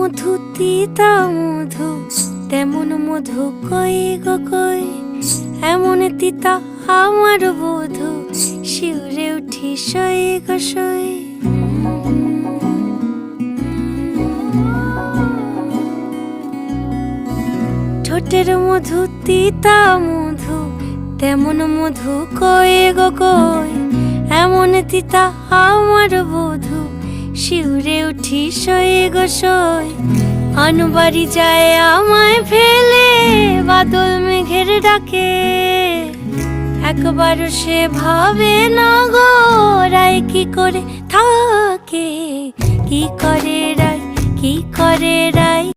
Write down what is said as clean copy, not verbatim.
মধু তিতা মধু, তেমন মধু কই গো কই, এমন তিতা আমার বধূ, শিউরে উঠি সই গো সই। ঠোঁটের মধু তিতা মধু, তেমন মধু কই গো কই, এমন তিতা আমার বধূ, শিউরে উঠি সই গো সই। আনবাড়ি যায় আমায় ফেলে, বাদল মেঘের ডাকে, একবারও সে ভাবে না গো রায় কি করে থাকে। কি করে রায়, কি করে রায়,